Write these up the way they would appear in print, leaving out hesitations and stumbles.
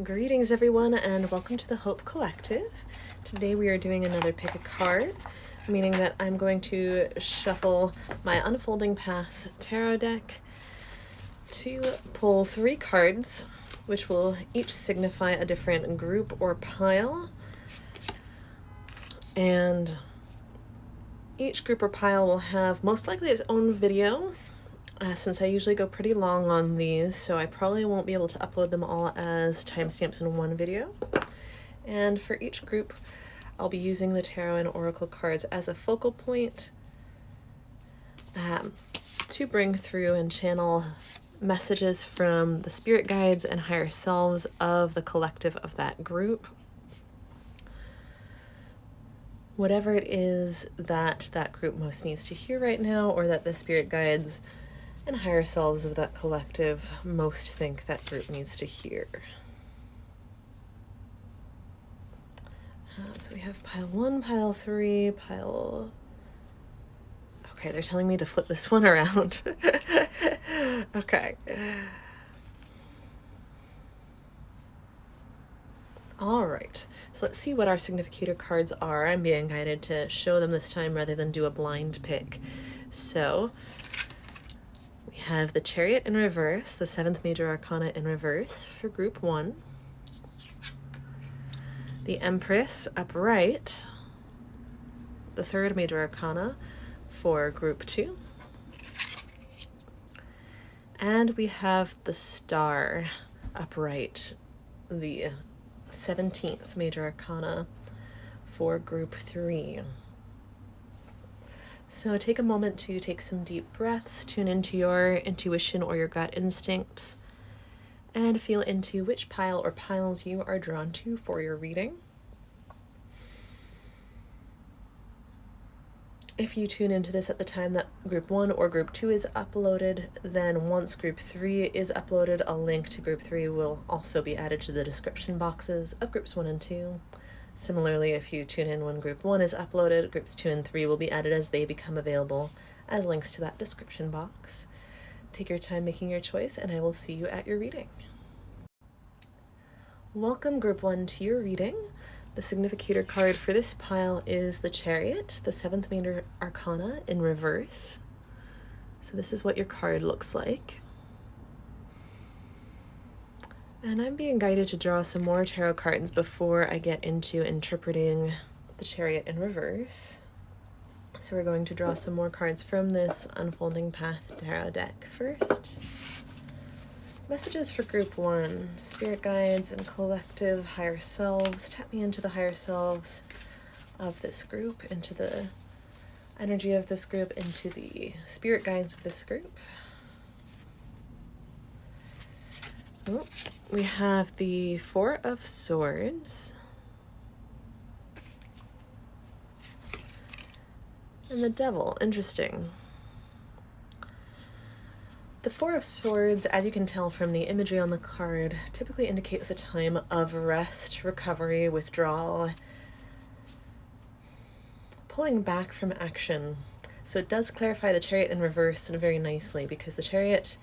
Greetings everyone and welcome to the Hope Collective. Today we are doing another pick a card, meaning that I'm going to shuffle my Unfolding Path tarot deck to pull 3 cards, which will each signify a different group or pile. And each group or pile will have most likely its own video, since I usually go pretty long on these, so I probably won't be able to upload them all as timestamps in one video. And for each group, I'll be using the tarot and oracle cards as a focal point to bring through and channel messages from the spirit guides and higher selves of the collective of that group. Whatever it is that that group most needs to hear right now, or that the spirit guides and higher selves of that collective most think that group needs to hear. So we have pile 1, pile 3, pile... Okay, they're telling me to flip this one around. Okay. All right, so let's see what our significator cards are. I'm being guided to show them this time rather than do a blind pick. So we have the Chariot in reverse, the 7th major arcana in reverse for group 1. The Empress upright, the 3rd major arcana for group 2. And we have the Star upright, the 17th major arcana for group 3. So take a moment to take some deep breaths, tune into your intuition or your gut instincts, and feel into which pile or piles you are drawn to for your reading. If you tune into this at the time that group 1 or group 2 is uploaded, then once group 3 is uploaded, a link to group 3 will also be added to the description boxes of groups 1 and 2. Similarly, if you tune in when group 1 is uploaded, groups 2 and 3 will be added as they become available as links to that description box. Take your time making your choice, and I will see you at your reading. Welcome group 1 to your reading. The significator card for this pile is the Chariot, the 7th major arcana in reverse. So this is what your card looks like. And I'm being guided to draw some more tarot cards before I get into interpreting the Chariot in reverse. So we're going to draw some more cards from this Unfolding Path tarot deck first. Messages for group 1, spirit guides and collective higher selves. Tap me into the higher selves of this group, into the energy of this group, into the spirit guides of this group. Oh, we have the 4 of Swords and the Devil. Interesting. The 4 of Swords, as you can tell from the imagery on the card, typically indicates a time of rest, recovery, withdrawal, pulling back from action. So it does clarify the Chariot in reverse very nicely, because the Chariot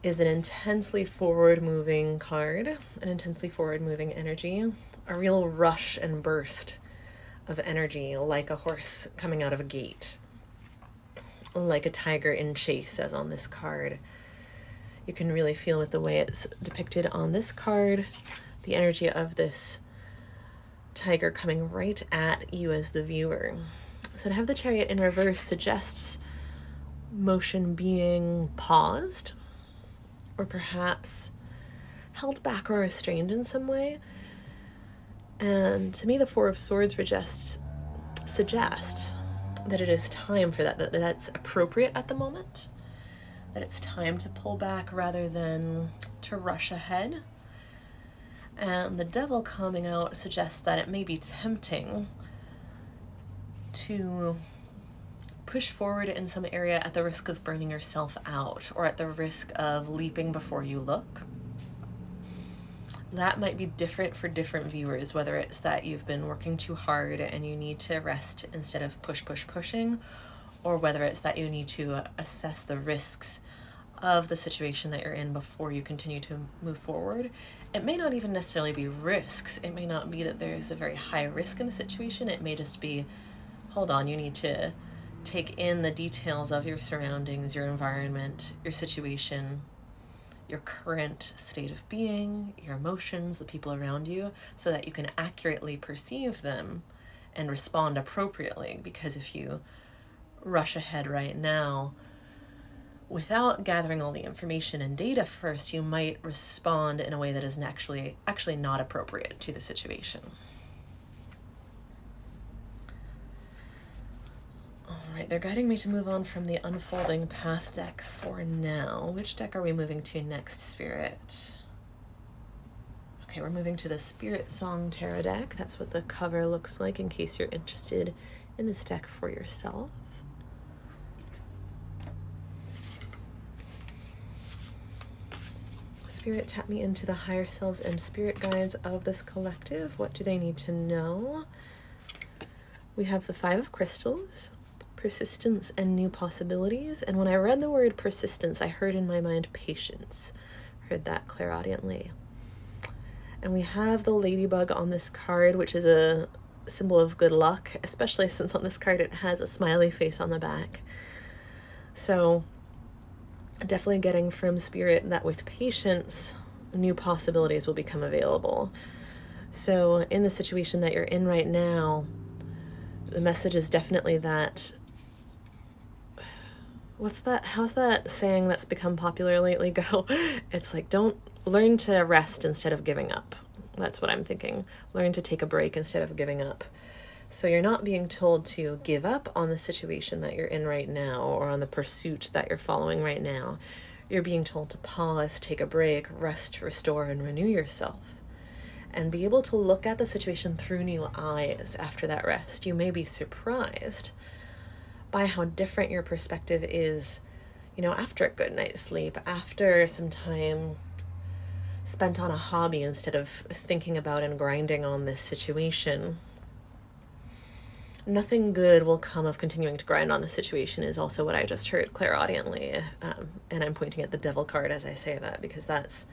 is an intensely forward-moving card, an intensely forward-moving energy, a real rush and burst of energy, like a horse coming out of a gate, like a tiger in chase, as on this card. You can really feel with the way it's depicted on this card, the energy of this tiger coming right at you as the viewer. So to have the Chariot in reverse suggests motion being paused, or perhaps held back or restrained in some way. And to me, the 4 of Swords suggests that it is time for that, that's appropriate at the moment, that it's time to pull back rather than to rush ahead. And the Devil coming out suggests that it may be tempting to push forward in some area at the risk of burning yourself out, or at the risk of leaping before you look. That might be different for different viewers, whether it's that you've been working too hard and you need to rest instead of pushing, or whether it's that you need to assess the risks of the situation that you're in before you continue to move forward. It may not even necessarily be risks. It may not be that there's a very high risk in the situation. It may just be, hold on, you need to take in the details of your surroundings, your environment, your situation, your current state of being, your emotions, the people around you, so that you can accurately perceive them and respond appropriately. Because if you rush ahead right now without gathering all the information and data first, you might respond in a way that is actually not appropriate to the situation. Alright, they're guiding me to move on from the Unfolding Path deck for now. Which deck are we moving to next, Spirit? Okay, we're moving to the Spirit Song Tarot deck. That's what the cover looks like in case you're interested in this deck for yourself. Spirit, tap me into the higher selves and spirit guides of this collective. What do they need to know? We have the Five of Crystals, persistence and new possibilities. And when I read the word persistence, I heard in my mind patience. Heard that clairaudiently. And we have the ladybug on this card, which is a symbol of good luck, especially since on this card it has a smiley face on the back. So definitely getting from Spirit that with patience, new possibilities will become available. So in the situation that you're in right now, the message is definitely that, how's that saying that's become popular lately go? It's like, don't learn to rest instead of giving up. That's what I'm thinking. Learn to take a break instead of giving up. So you're not being told to give up on the situation that you're in right now or on the pursuit that you're following right now. You're being told to pause, take a break, rest, restore, and renew yourself. And be able to look at the situation through new eyes after that rest. You may be surprised by how different your perspective is, after a good night's sleep, after some time spent on a hobby instead of thinking about and grinding on this situation. Nothing good will come of continuing to grind on the situation is also what I just heard clairaudiently. And I'm pointing at the Devil card as I say that, because that's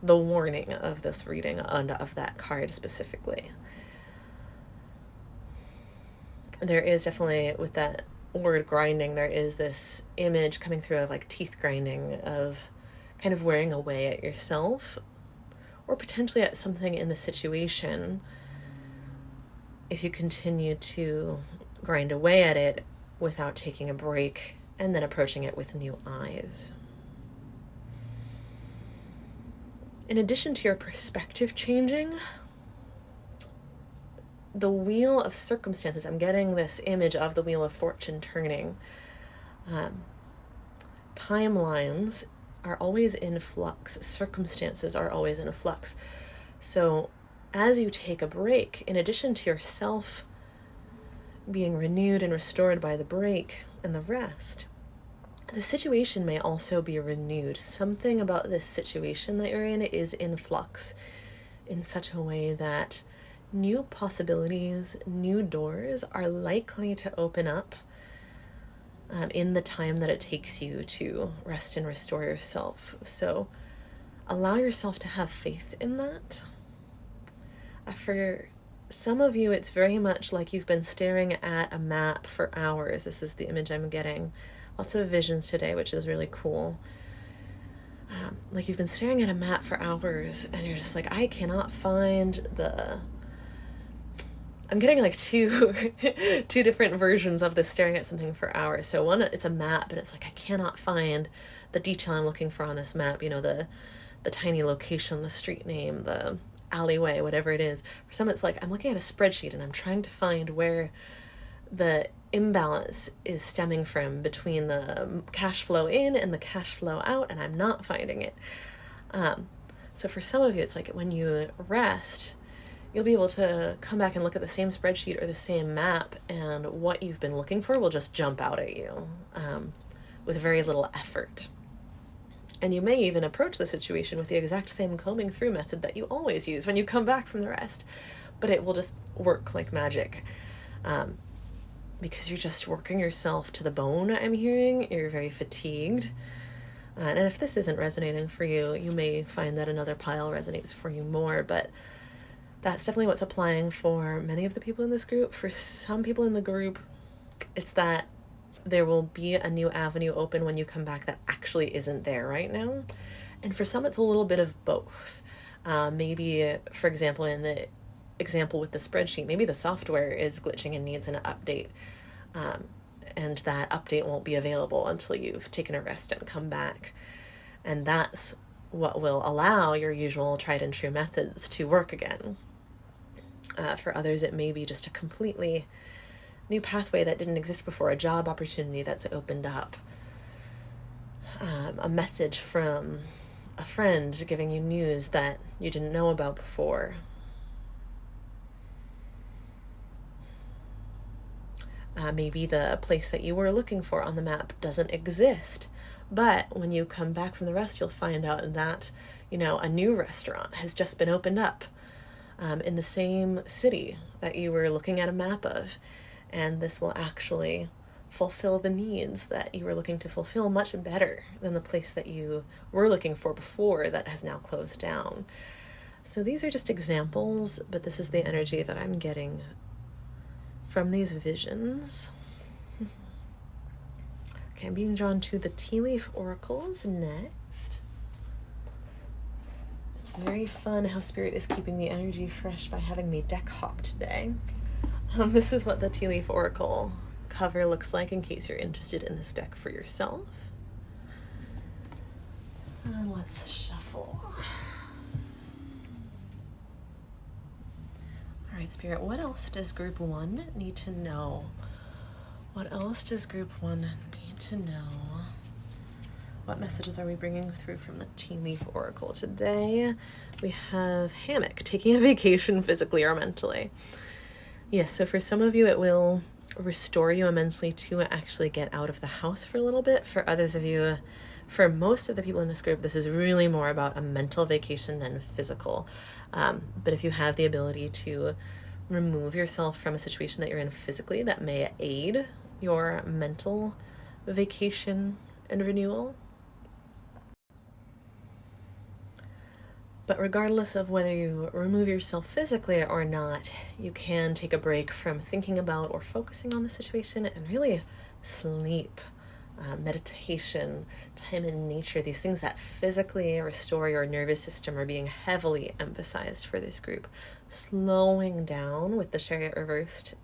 the warning of this reading and of that card specifically. There is definitely, with that word grinding, there is this image coming through of like teeth grinding, of kind of wearing away at yourself, or potentially at something in the situation. If you continue to grind away at it without taking a break and then approaching it with new eyes. In addition to your perspective changing, the wheel of circumstances, I'm getting this image of the wheel of fortune turning. Timelines are always in flux. Circumstances are always in a flux. So as you take a break, in addition to yourself being renewed and restored by the break and the rest, the situation may also be renewed. Something about this situation that you're in is in flux in such a way that new possibilities, new doors are likely to open up in the time that it takes you to rest and restore yourself. So allow yourself to have faith in that. For some of you, it's very much like you've been staring at a map for hours. This is the image I'm getting. Lots of visions today, which is really cool. Like you've been staring at a map for hours and you're just like, I cannot find I'm getting like two different versions of this staring at something for hours. So one, it's a map and it's like, I cannot find the detail I'm looking for on this map. The tiny location, the street name, the alleyway, whatever it is. For some, it's like I'm looking at a spreadsheet and I'm trying to find where the imbalance is stemming from between the cash flow in and the cash flow out, and I'm not finding it. So for some of you, it's like when you rest, you'll be able to come back and look at the same spreadsheet or the same map, and what you've been looking for will just jump out at you with very little effort. And you may even approach the situation with the exact same combing through method that you always use when you come back from the rest, but it will just work like magic. Because you're just working yourself to the bone, I'm hearing. You're very fatigued. And if this isn't resonating for you, you may find that another pile resonates for you more, but that's definitely what's applying for many of the people in this group. For some people in the group, it's that there will be a new avenue open when you come back that actually isn't there right now. And for some, it's a little bit of both. Maybe, for example, in the example with the spreadsheet, maybe the software is glitching and needs an update. And that update won't be available until you've taken a rest and come back. And that's what will allow your usual tried and true methods to work again. For others, it may be just a completely new pathway that didn't exist before, a job opportunity that's opened up, a message from a friend giving you news that you didn't know about before. Maybe the place that you were looking for on the map doesn't exist, but when you come back from the rest, you'll find out that, a new restaurant has just been opened up in the same city that you were looking at a map of. And this will actually fulfill the needs that you were looking to fulfill much better than the place that you were looking for before that has now closed down. So these are just examples, but this is the energy that I'm getting from these visions. Okay, I'm being drawn to the tea leaf oracles next. It's very fun how Spirit is keeping the energy fresh by having me deck hop today. This is what the tea leaf oracle cover looks like in case you're interested in this deck for yourself. And let's shuffle. All right, Spirit, what else does group 1 need to know? What else does group 1 need to know? What messages are we bringing through from the tea leaf oracle today? We have hammock, taking a vacation physically or mentally. Yes, so for some of you, it will restore you immensely to actually get out of the house for a little bit. For others of you, for most of the people in this group, this is really more about a mental vacation than physical. But if you have the ability to remove yourself from a situation that you're in physically, that may aid your mental vacation and renewal. But regardless of whether you remove yourself physically or not, you can take a break from thinking about or focusing on the situation and really sleep, meditation, time in nature, these things that physically restore your nervous system are being heavily emphasized for this group. Slowing down with the Chariot reversed,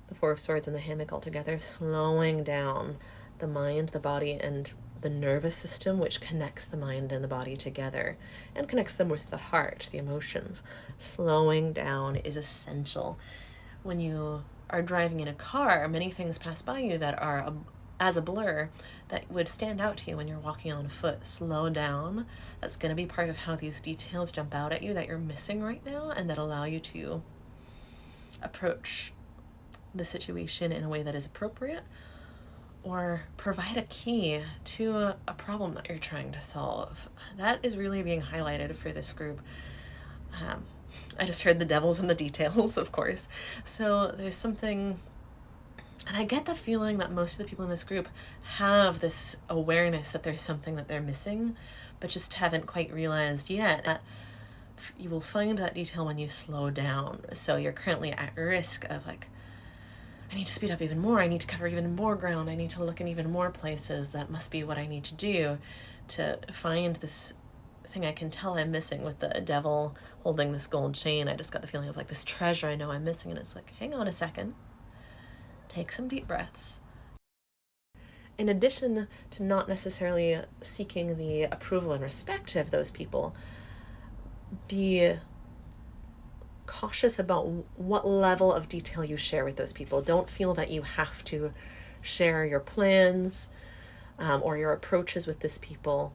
the Four of Swords and the hammock all together, slowing down the mind, the body, and the nervous system, which connects the mind and the body together and connects them with the heart, the emotions. Slowing down is essential. When you are driving in a car, many things pass by you that are as a blur that would stand out to you when you're walking on foot. Slow down. That's going to be part of how these details jump out at you that you're missing right now and that allow you to approach the situation in a way that is appropriate, or provide a key to a problem that you're trying to solve. That is really being highlighted for this group. I just heard the devil's in the details, of course. So there's something, and I get the feeling that most of the people in this group have this awareness that there's something that they're missing, but just haven't quite realized yet. You will find that detail when you slow down. So you're currently at risk of I need to speed up even more. I need to cover even more ground. I need to look in even more places. That must be what I need to do to find this thing I can tell I'm missing with the devil holding this gold chain. I just got the feeling of this treasure I know I'm missing. And it's hang on a second. Take some deep breaths. In addition to not necessarily seeking the approval and respect of those people, be cautious about what level of detail you share with those people. Don't feel that you have to share your plans or your approaches with this people.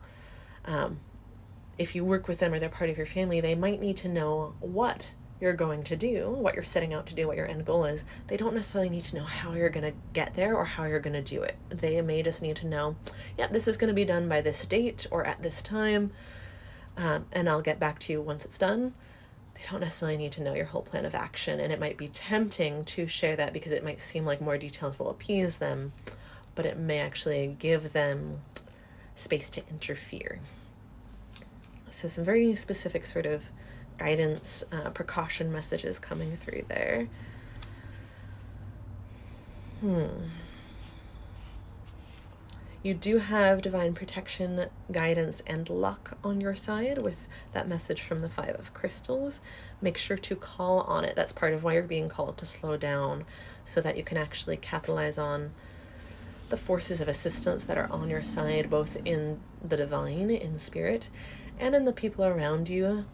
If you work with them or they're part of your family, they might need to know what you're going to do, what you're setting out to do, what your end goal is. They don't necessarily need to know how you're going to get there or how you're going to do it. They may just need to know, yeah, this is going to be done by this date or at this time, and I'll get back to you once it's done. They don't necessarily need to know your whole plan of action, and it might be tempting to share that because it might seem like more details will appease them, but it may actually give them space to interfere. So some very specific sort of guidance, precaution messages coming through there. You do have divine protection, guidance, and luck on your side with that message from the Five of Crystals. Make sure to call on it. That's part of why you're being called to slow down, so that you can actually capitalize on the forces of assistance that are on your side, both in the divine, in spirit, and in the people around you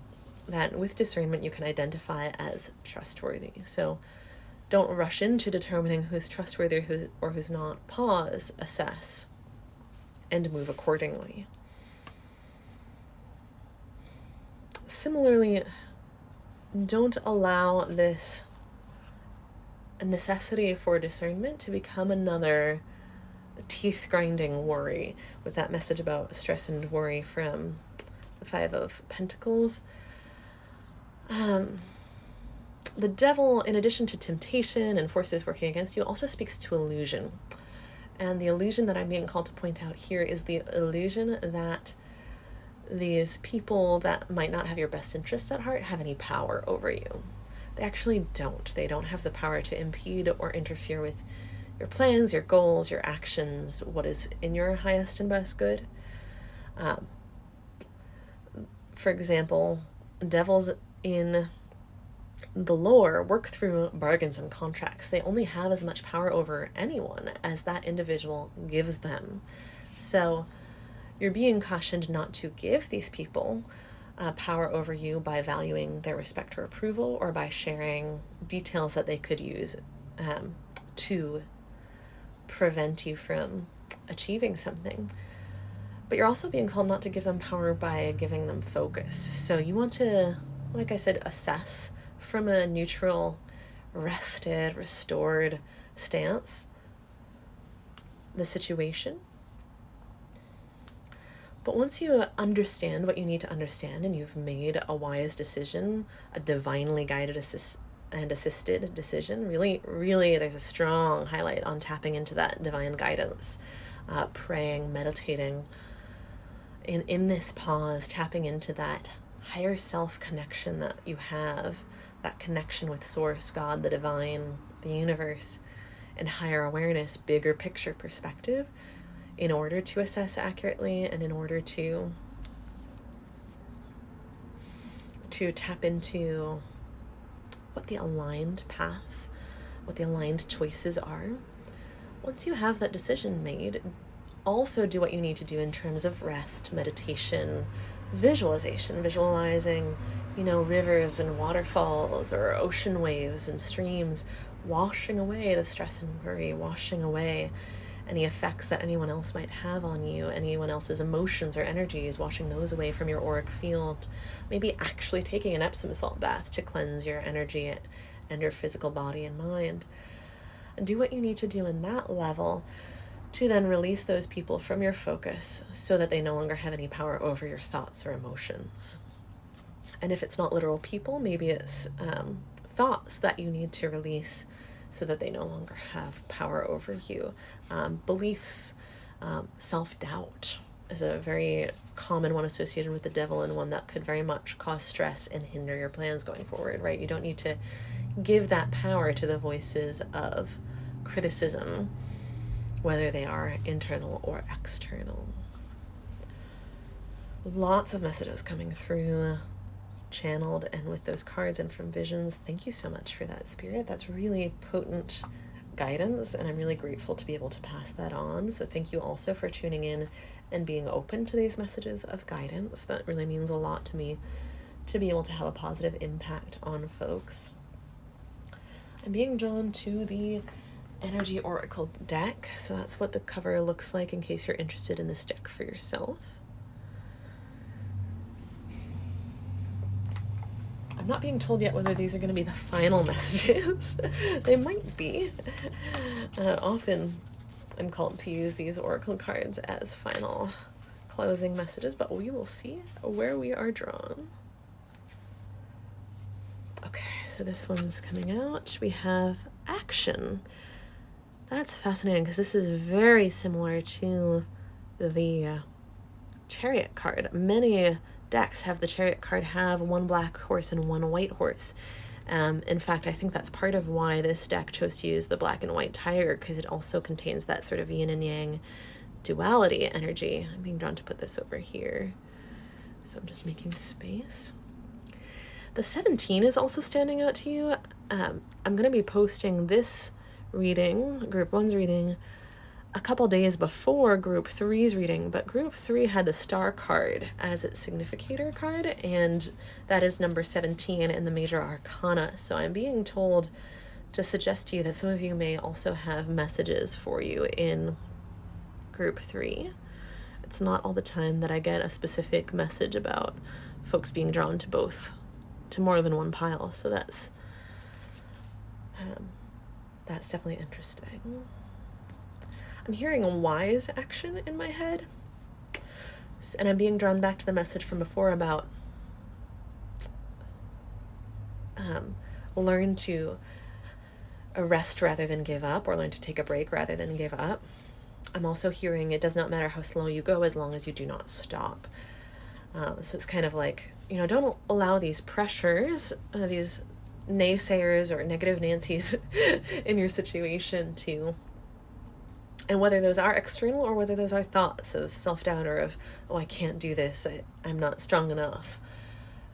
that with discernment you can identify as trustworthy. So don't rush into determining who's trustworthy or who's not. Pause, assess, and move accordingly. Similarly, don't allow this necessity for discernment to become another teeth-grinding worry, with that message about stress and worry from the Five of Pentacles. The devil, in addition to temptation and forces working against you, also speaks to illusion. And the illusion that I'm being called to point out here is the illusion that these people that might not have your best interests at heart have any power over you. They actually don't. They don't have the power to impede or interfere with your plans, your goals, your actions, what is in your highest and best good. For example, devils in the lore work through bargains and contracts. They only have as much power over anyone as that individual gives them. So you're being cautioned not to give these people power over you by valuing their respect or approval, or by sharing details that they could use to prevent you from achieving something. But you're also being called not to give them power by giving them focus. So you want to, like I said, assess from a neutral, rested, restored stance the situation. But once you understand what you need to understand, and you've made a wise decision, a divinely guided and assisted decision, really there's a strong highlight on tapping into that divine guidance, praying, meditating, in this pause, tapping into that higher self connection that you have, that connection with Source, God, the divine, the universe, and higher awareness, bigger picture perspective, in order to assess accurately and in order to tap into what the aligned path, what the aligned choices are. Once you have that decision made, also do what you need to do in terms of rest, meditation, visualization, visualizing, rivers and waterfalls or ocean waves and streams, washing away the stress and worry, washing away any effects that anyone else might have on you, anyone else's emotions or energies, washing those away from your auric field. Maybe actually taking an Epsom salt bath to cleanse your energy and your physical body and mind. And do what you need to do in that level to then release those people from your focus so that they no longer have any power over your thoughts or emotions. And if it's not literal people, maybe it's thoughts that you need to release so that they no longer have power over you. Beliefs, self-doubt is a very common one associated with the devil, and one that could very much cause stress and hinder your plans going forward, right? You don't need to give that power to the voices of criticism, whether they are internal or external. Lots of messages coming through, channeled and with those cards and from visions. Thank you so much for that, Spirit. That's really potent guidance, and I'm really grateful to be able to pass that on. So thank you also for tuning in and being open to these messages of guidance. That really means a lot to me, to be able to have a positive impact on folks. I'm being drawn to the Energy Oracle deck, so that's what the cover looks like in case you're interested in this deck for yourself. I'm not being told yet whether these are going to be the final messages. They might be. Often I'm called to use these oracle cards as final closing messages, but we will see where we are drawn. Okay, so this one's coming out. We have action. That's fascinating because this is very similar to the Chariot card. Many decks have the Chariot card have one black horse and one white horse. In fact, I think that's part of why this deck chose to use the black and white tiger, because it also contains that sort of yin and yang duality energy. I'm being drawn to put this over here, so I'm just making space. The 17 is also standing out to you. I'm going to be posting this reading, Group 1's reading, a couple days before Group 3's reading, but Group 3 had the Star card as its significator card, and that is number 17 in the Major Arcana. So I'm being told to suggest to you that some of you may also have messages for you in Group 3. It's not all the time that I get a specific message about folks being drawn to more than one pile, so that's definitely interesting. I'm hearing a wise action in my head, and I'm being drawn back to the message from before about learn to rest rather than give up, or learn to take a break rather than give up. I'm also hearing it does not matter how slow you go as long as you do not stop. So it's kind of like, don't allow these pressures, these naysayers or negative Nancy's in your situation and whether those are external or whether those are thoughts of self-doubt or of, oh, I can't do this, I'm not strong enough,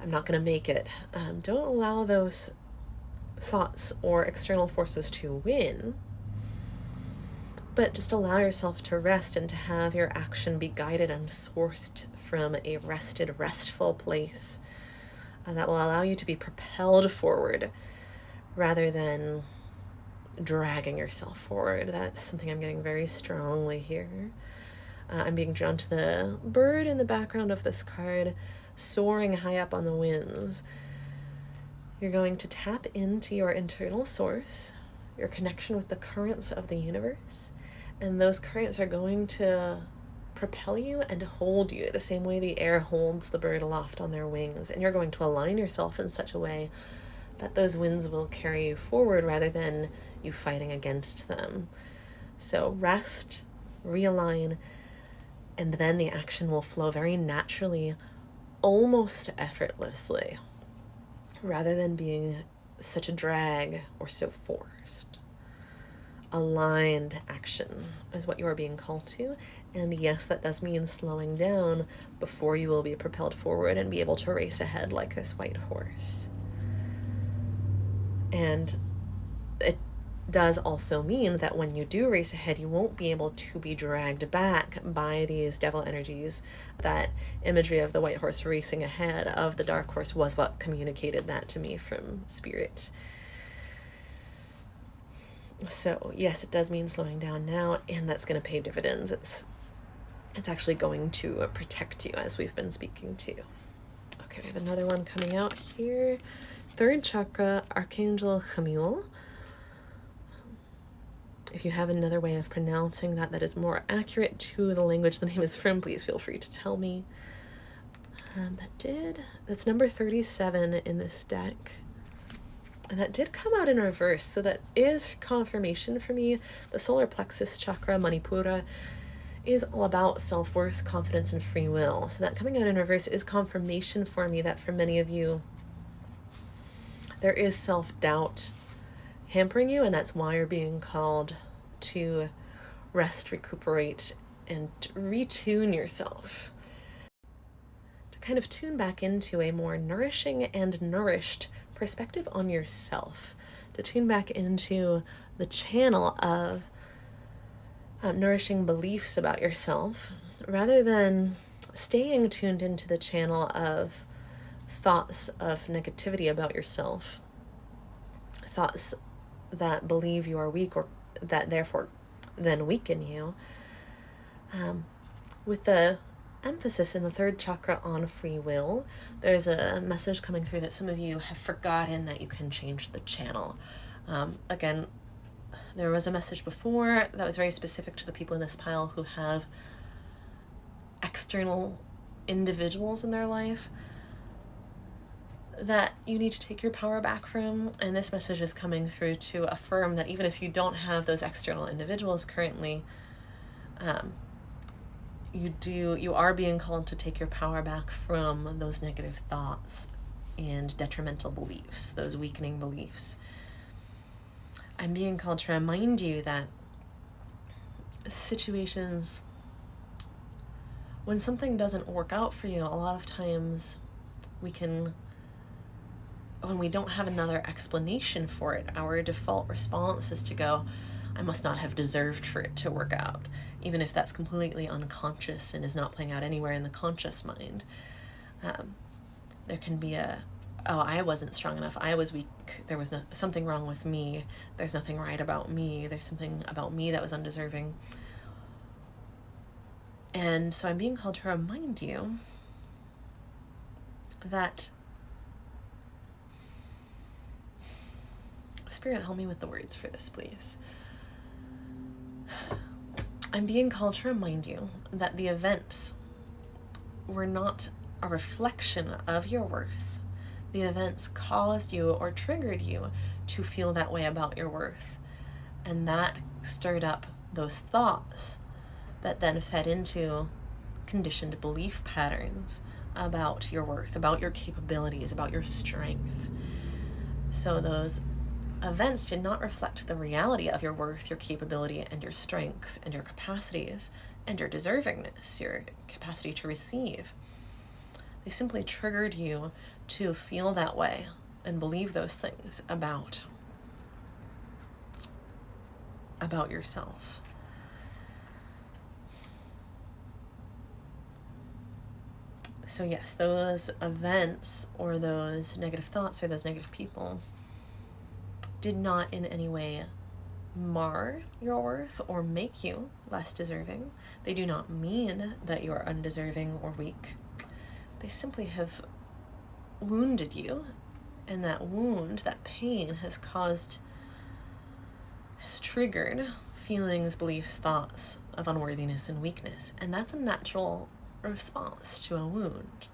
I'm not going to make it. Don't allow those thoughts or external forces to win, but just allow yourself to rest and to have your action be guided and sourced from a restful place that will allow you to be propelled forward rather than dragging yourself forward. That's something I'm getting very strongly here. I'm being drawn to the bird in the background of this card, soaring high up on the winds. You're going to tap into your internal source, your connection with the currents of the universe, and those currents are going to propel you and hold you the same way the air holds the bird aloft on their wings. And you're going to align yourself in such a way that those winds will carry you forward rather than you fighting against them. So rest, realign, and then the action will flow very naturally, almost effortlessly, rather than being such a drag or so forced. Aligned action is what you are being called to. And yes, that does mean slowing down before you will be propelled forward and be able to race ahead like this white horse. And it does also mean that when you do race ahead, you won't be able to be dragged back by these devil energies. That imagery of the white horse racing ahead of the dark horse was what communicated that to me from spirit. So yes, it does mean slowing down now, and that's going to pay dividends. It's actually going to protect you, as we've been speaking to. Okay, we have another one coming out here. Third chakra, Archangel Chamuel. If you have another way of pronouncing that is more accurate to the language the name is from, please feel free to tell me. That's number 37 in this deck. And that did come out in reverse, so that is confirmation for me. The solar plexus chakra, Manipura, is all about self-worth, confidence, and free will. So that coming out in reverse is confirmation for me that for many of you, there is self-doubt hampering you, and that's why you're being called to rest, recuperate, and retune yourself. To kind of tune back into a more nourishing and nourished perspective on yourself. To tune back into the channel of nourishing beliefs about yourself, rather than staying tuned into the channel of thoughts of negativity about yourself, thoughts that believe you are weak or that therefore then weaken you. With the emphasis in the third chakra on free will, there's a message coming through that some of you have forgotten that you can change the channel. Again, there was a message before that was very specific to the people in this pile who have external individuals in their life that you need to take your power back from. And this message is coming through to affirm that even if you don't have those external individuals currently, you are being called to take your power back from those negative thoughts and detrimental beliefs, those weakening beliefs. I'm being called to remind you that situations, when something doesn't work out for you, a lot of times when we don't have another explanation for it, our default response is to go, I must not have deserved for it to work out, even if that's completely unconscious and is not playing out anywhere in the conscious mind. There can be I wasn't strong enough, I was weak, there was something wrong with me, there's nothing right about me, there's something about me that was undeserving. And so I'm being called to remind you that, Spirit, help me with the words for this, please. I'm being called to remind you that the events were not a reflection of your worth. The events caused you or triggered you to feel that way about your worth. And that stirred up those thoughts that then fed into conditioned belief patterns about your worth, about your capabilities, about your strength. So those events did not reflect the reality of your worth, your capability, and your strength, and your capacities, and your deservingness, your capacity to receive. They simply triggered you to feel that way and believe those things about yourself. So yes, those events or those negative thoughts or those negative people did not in any way mar your worth or make you less deserving. They do not mean that you are undeserving or weak. They simply have wounded you, and that wound, that pain has triggered feelings, beliefs, thoughts of unworthiness and weakness, and that's a natural response to a wound.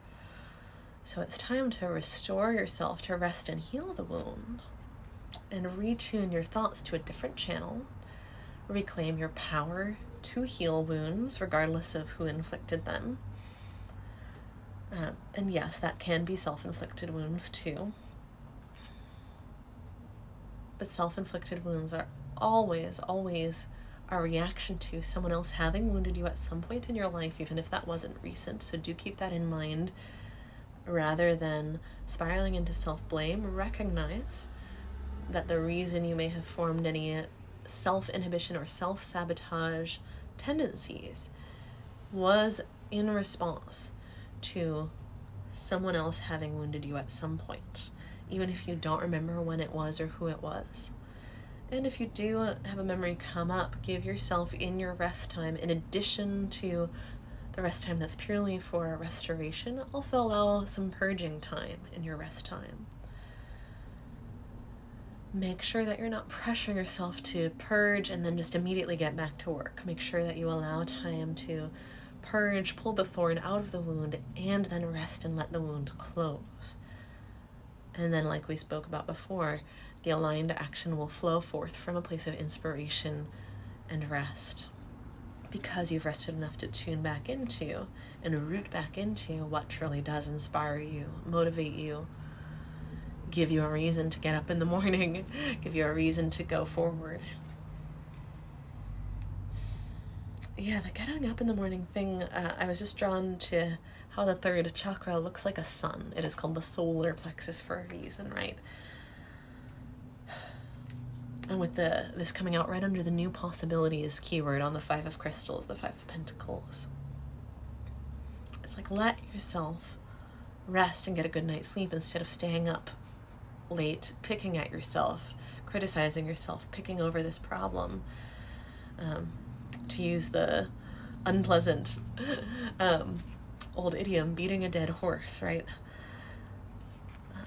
So it's time to restore yourself, to rest and heal the wound, and retune your thoughts to a different channel. Reclaim your power to heal wounds, regardless of who inflicted them. And yes, that can be self-inflicted wounds too. But self-inflicted wounds are always a reaction to someone else having wounded you at some point in your life, even if that wasn't recent. So do keep that in mind. Rather than spiraling into self-blame, recognize that the reason you may have formed any self-inhibition or self-sabotage tendencies was in response to someone else having wounded you at some point, even if you don't remember when it was or who it was. And if you do have a memory come up, give yourself in your rest time, in addition to the rest time that's purely for restoration, also allow some purging time in your rest time. Make sure that you're not pressuring yourself to purge and then just immediately get back to work. Make sure that you allow time to purge, pull the thorn out of the wound, and then rest and let the wound close. And then, like we spoke about before, the aligned action will flow forth from a place of inspiration and rest, because you've rested enough to tune back into and root back into what truly does inspire you, motivate you, give you a reason to get up in the morning, give you a reason to go forward. Yeah, the getting up in the morning thing, I was just drawn to how the third chakra looks like a sun. It is called the solar plexus for a reason, right? And with this coming out right under the new possibilities keyword on the 5 of crystals, the 5 of pentacles. It's like, let yourself rest and get a good night's sleep instead of staying up late, picking at yourself, criticizing yourself, picking over this problem. To use the unpleasant old idiom, beating a dead horse, right?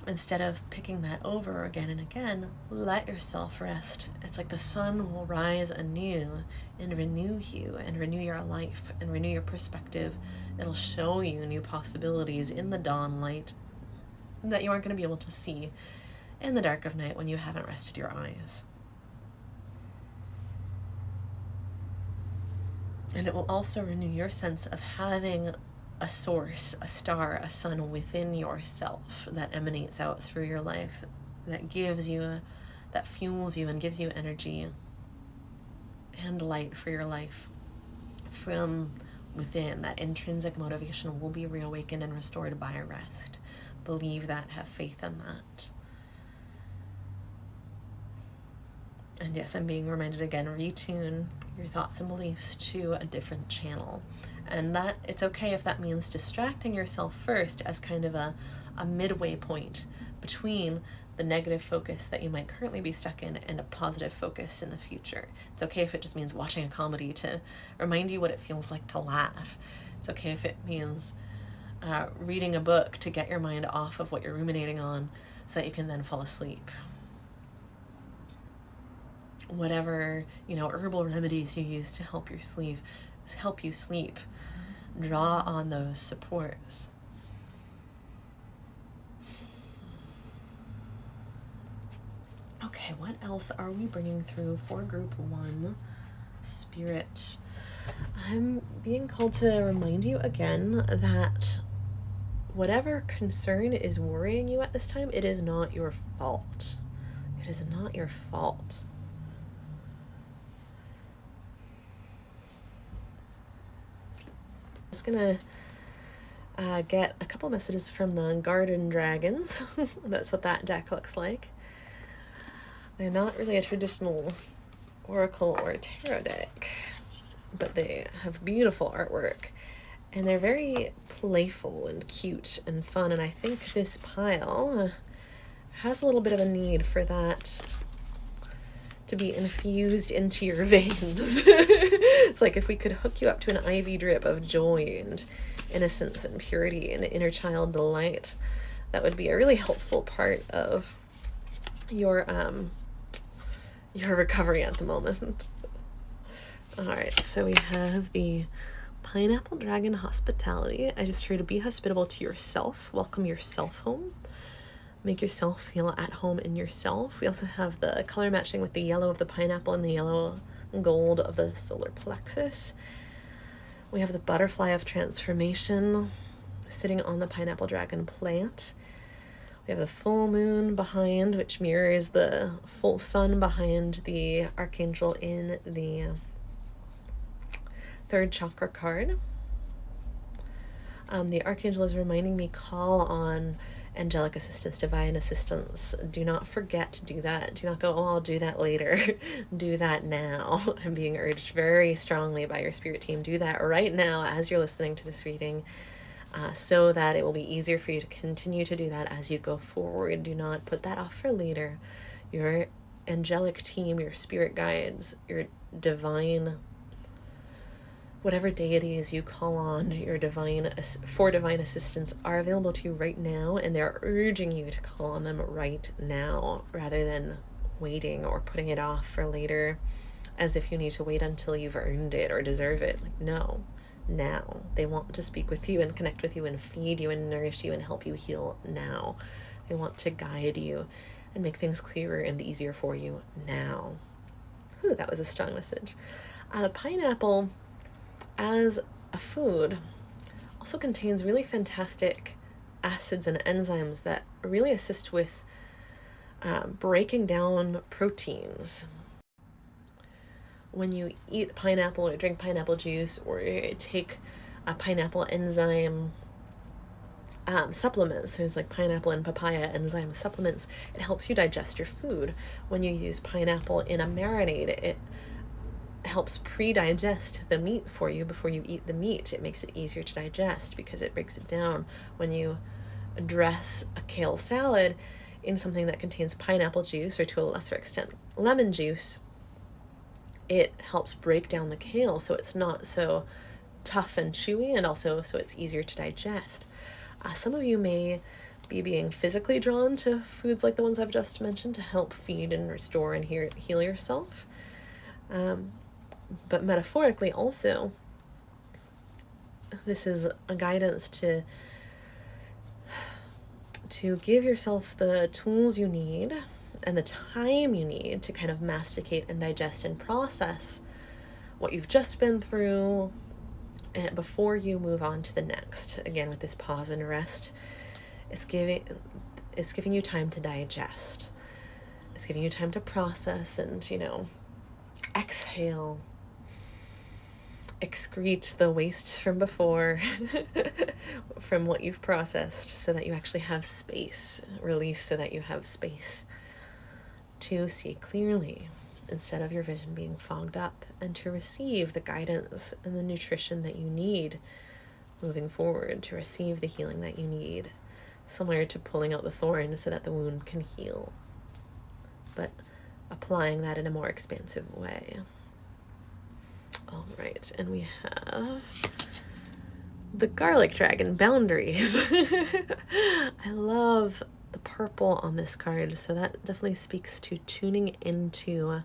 Instead of picking that over again and again, let yourself rest. It's like the sun will rise anew and renew you and renew your life and renew your perspective. It'll show you new possibilities in the dawn light that you aren't going to be able to see in the dark of night when you haven't rested your eyes. And it will also renew your sense of having a source, a star, a sun within yourself that emanates out through your life, that gives you, that fuels you and gives you energy and light for your life from within. That intrinsic motivation will be reawakened and restored by rest. Believe that, have faith in that. And yes, I'm being reminded again, retune your thoughts and beliefs to a different channel. And that it's okay if that means distracting yourself first as kind of a midway point between the negative focus that you might currently be stuck in and a positive focus in the future. It's okay if it just means watching a comedy to remind you what it feels like to laugh. It's okay if it means reading a book to get your mind off of what you're ruminating on so that you can then fall asleep. Whatever, herbal remedies you use to help you sleep, draw on those supports. Okay, what else are we bringing through for group 1? Spirit. I'm being called to remind you again that whatever concern is worrying you at this time, it is not your fault. It is not your fault. I'm just gonna get a couple messages from the garden dragons. That's what that deck looks like. They're not really a traditional oracle or tarot deck, but they have beautiful artwork, and they're very playful and cute and fun, and I think this pile has a little bit of a need for that to be infused into your veins. It's like if we could hook you up to an IV drip of joy and innocence and purity and inner child delight, that would be a really helpful part of your recovery at the moment. All right, so we have the Pineapple Dragon Hospitality. I just heard to be hospitable to yourself. Welcome yourself home. Make yourself feel at home in yourself. We also have the color matching with the yellow of the pineapple and the yellow and gold of the solar plexus. We have the butterfly of transformation sitting on the pineapple dragon plant. We have the full moon behind, which mirrors the full sun behind the archangel in the third chakra card. The archangel is reminding me, call on angelic assistance, divine assistance. Do not forget to do that. Do not go, oh, I'll do that later. Do that now. I'm being urged very strongly by your spirit team. Do that right now as you're listening to this reading, so that it will be easier for you to continue to do that as you go forward. Do not put that off for later. Your angelic team, your spirit guides, your divine, whatever deities you call on, your divine assistance are available to you right now, and they're urging you to call on them right now rather than waiting or putting it off for later as if you need to wait until you've earned it or deserve it. Like, no, now. They want to speak with you and connect with you and feed you and nourish you and help you heal now. They want to guide you and make things clearer and easier for you now. Ooh, that was a strong message. Pineapple as a food also contains really fantastic acids and enzymes that really assist with breaking down proteins. When you eat pineapple or drink pineapple juice or take a pineapple enzyme supplements, there's like pineapple and papaya enzyme supplements, it helps you digest your food. When you use pineapple in a marinade, it helps pre-digest the meat for you before you eat the meat. It makes it easier to digest because it breaks it down. When you dress a kale salad in something that contains pineapple juice, or to a lesser extent lemon juice, it helps break down the kale so it's not so tough and chewy, and also so it's easier to digest. Some of you may be being physically drawn to foods like the ones I've just mentioned to help feed and restore and heal yourself. But metaphorically also, this is a guidance to give yourself the tools you need and the time you need to kind of masticate and digest and process what you've just been through, and before you move on to the next. Again, with this pause and rest, it's giving you time to digest. It's giving you time to process and, exhale, excrete the waste from before, from what you've processed, so that you actually have space. Release so that you have space to see clearly instead of your vision being fogged up, and to receive the guidance and the nutrition that you need moving forward, to receive the healing that you need, similar to pulling out the thorn so that the wound can heal, but applying that in a more expansive way. All right, and we have the garlic dragon, boundaries. I love the purple on this card, so that definitely speaks to tuning into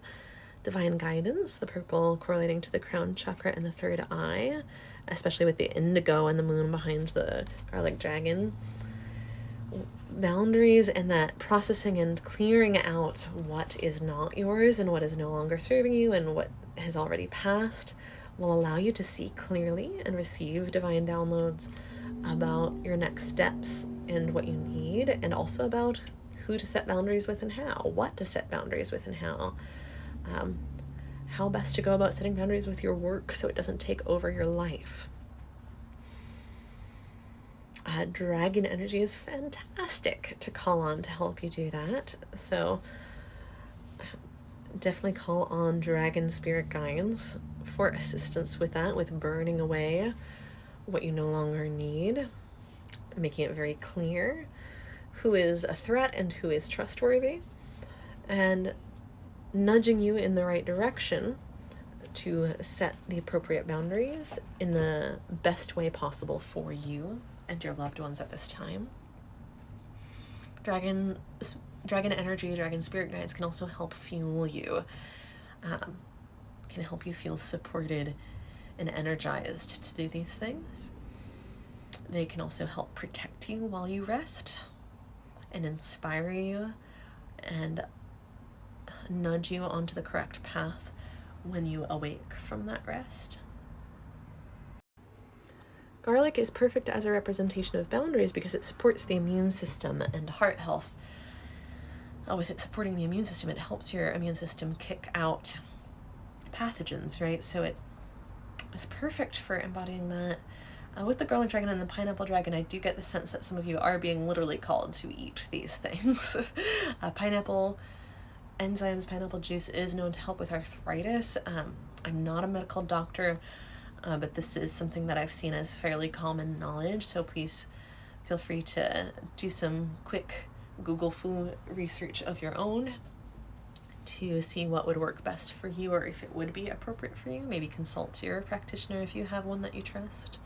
divine guidance, the purple correlating to the crown chakra and the third eye, especially with the indigo and the moon behind the garlic dragon. Boundaries and that processing and clearing out what is not yours and what is no longer serving you and what has already passed will allow you to see clearly and receive divine downloads about your next steps and what you need, and also about who to set boundaries with and how, what to set boundaries with and how best to go about setting boundaries with your work so it doesn't take over your life. Dragon energy is fantastic to call on to help you do that. So definitely call on dragon spirit guides for assistance with that, with burning away what you no longer need, making it very clear who is a threat and who is trustworthy, and nudging you in the right direction to set the appropriate boundaries in the best way possible for you and your loved ones at this time. Dragon energy, dragon spirit guides can also help fuel you, can help you feel supported and energized to do these things. They can also help protect you while you rest and inspire you and nudge you onto the correct path when you awake from that rest. Garlic is perfect as a representation of boundaries because it supports the immune system and heart health. With it supporting the immune system, it helps your immune system kick out pathogens, right? So it is perfect for embodying that. With the garlic dragon and the pineapple dragon, I do get the sense that some of you are being literally called to eat these things. Pineapple enzymes, pineapple juice is known to help with arthritis. I'm not a medical doctor, but this is something that I've seen as fairly common knowledge, so please feel free to do some quick Google food research of your own to see what would work best for you, or if it would be appropriate for you. Maybe consult your practitioner if you have one that you trust.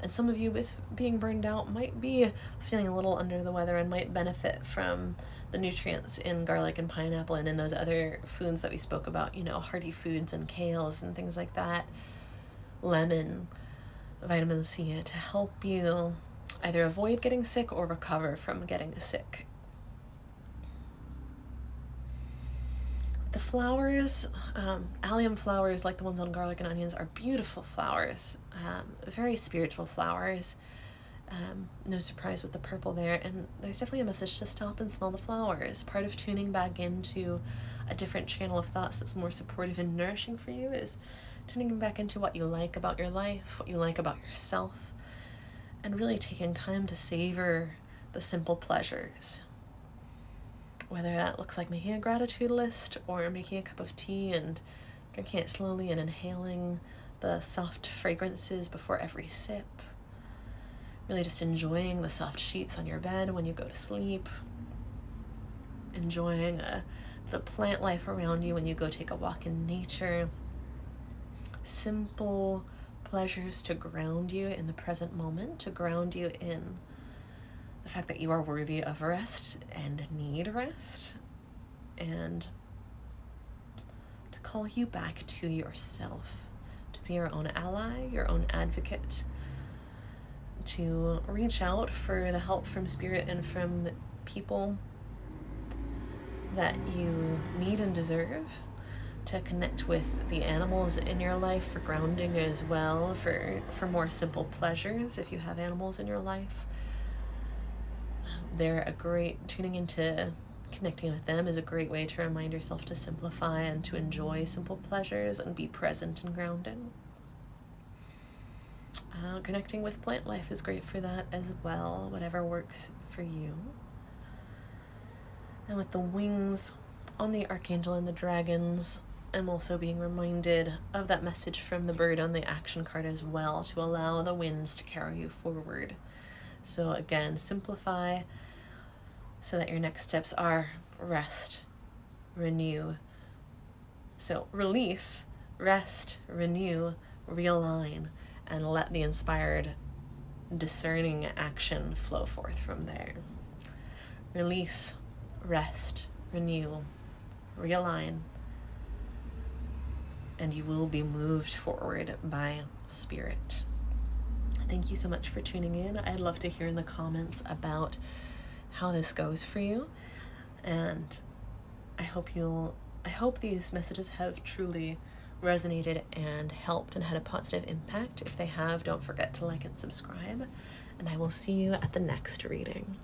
And some of you with being burned out might be feeling a little under the weather and might benefit from the nutrients in garlic and pineapple and in those other foods that we spoke about, hearty foods and kales and things like that. Lemon, vitamin C, to help you either avoid getting sick or recover from getting sick. The flowers, allium flowers like the ones on garlic and onions, are beautiful flowers, very spiritual flowers. No surprise with the purple there, and there's definitely a message to stop and smell the flowers. Part of tuning back into a different channel of thoughts that's more supportive and nourishing for you is tuning back into what you like about your life, what you like about yourself, and really taking time to savor the simple pleasures. Whether that looks like making a gratitude list or making a cup of tea and drinking it slowly and inhaling the soft fragrances before every sip. Really just enjoying the soft sheets on your bed when you go to sleep. Enjoying the plant life around you when you go take a walk in nature. Simple pleasures to ground you in the present moment, to ground you in the fact that you are worthy of rest and need rest, and to call you back to yourself, to be your own ally, your own advocate, to reach out for the help from spirit and from people that you need and deserve, to connect with the animals in your life for grounding as well, for more simple pleasures if you have animals in your life. They're a great, tuning into connecting with them is a great way to remind yourself to simplify and to enjoy simple pleasures and be present and grounded. Connecting with plant life is great for that as well, whatever works for you. And with the wings on the archangel and the dragons, I'm also being reminded of that message from the bird on the action card as well, to allow the winds to carry you forward. So again, simplify so that your next steps are rest, renew. So release, rest, renew, realign, and let the inspired, discerning action flow forth from there. Release, rest, renew, realign, and you will be moved forward by spirit. Thank you so much for tuning in. I'd love to hear in the comments about how this goes for you, and I hope these messages have truly resonated and helped and had a positive impact. If they have, don't forget to like and subscribe, and I will see you at the next reading.